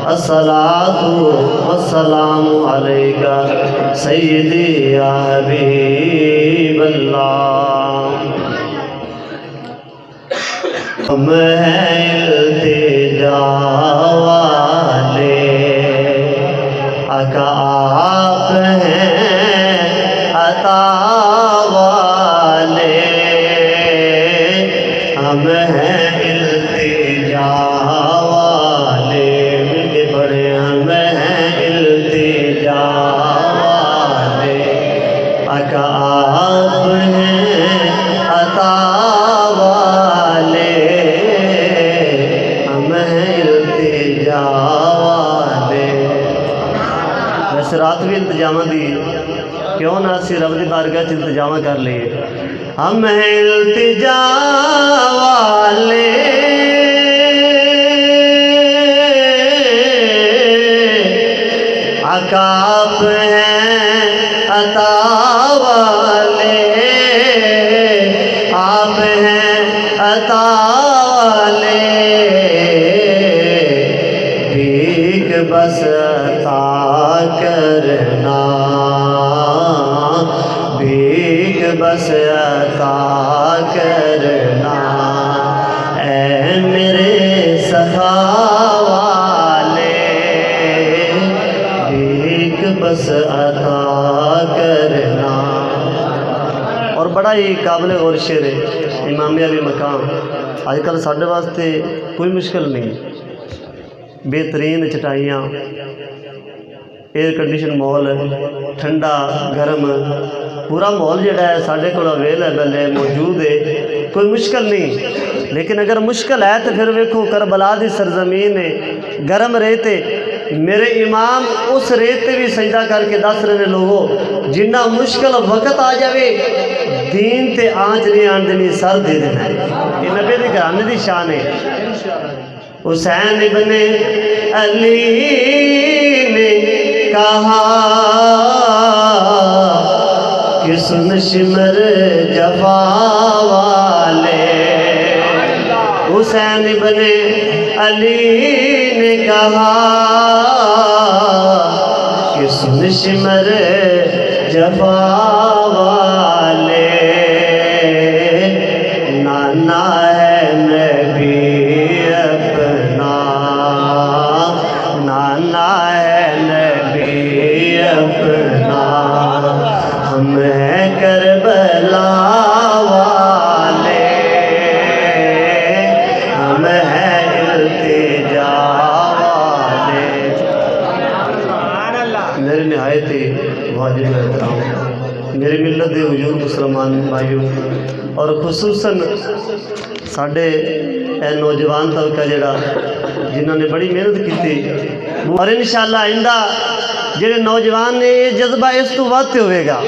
الصلاۃ والسلام علیکہ سیدی یا حبیب اللہ۔ ہم ہیں التجا والے، آقا آپ ہیں عطا والے، ہم ہیں التجا والے، مل کے پڑھے ہم ہیں التجا والے، آقا آپ ہیں عطا والے، ہم ہیں التجا والے۔ ویسے رات بھی التجاواں دی کیوں نہ اسی رب دی بارگاہ چ التجاواں کر لئے۔ ہم ہیں التجا والے، آقا آپ ہیں عطا والے، آپ ہیں عطا والے، بھیک بس عطا کرنا، بھیک بس عطا کرنا، اے میرے سخا والے، بھیک بس عطا کرنا۔ اور بڑا ہی قابل غور شعر ہے امام علی مقام۔ آج کل ساڈے واسطے کوئی مشکل نہیں، بہترین چٹائیاں، ایئر کنڈیشن ماحول، ٹھنڈا گرم پورا ماحول جڑا ہے ساڈے کول اویلیبل ہے، موجود ہے، کوئی مشکل نہیں۔ لیکن اگر مشکل ہے تو پھر ویکھو کربلا دی سرزمین ہے، گرم ریت ہے، میرے امام اس ریت تے بھی سجدہ کر کے دس رہے لوگو جنہ مشکل وقت آ جاوے دین تے آنچ نہیں آن دینی، سر دے دینا ہے۔ یہ نبی دی گھرانے دی شان ہے۔ حسین ابن علی نے کہا کہ سن شمر جفا والے، حسین ابن علی نے کہا کہ سن شمر جفا والے، نانا ہے نبی اپنا، نانا ہے نبی اپنا، ہم ہیں کربلا والے، ہم ہیں التجا والے۔ میرے نہایت ہی واجب احترام میری ملت دے وجود مسلمان بھائیوں اور خصوصاً ساڈے اے نوجوان طبقہ جڑا جنہوں نے بڑی محنت کی، اور انشاءاللہ آئندہ جڑے نوجوان نے یہ جذبہ اس تو ود ہوئے گا۔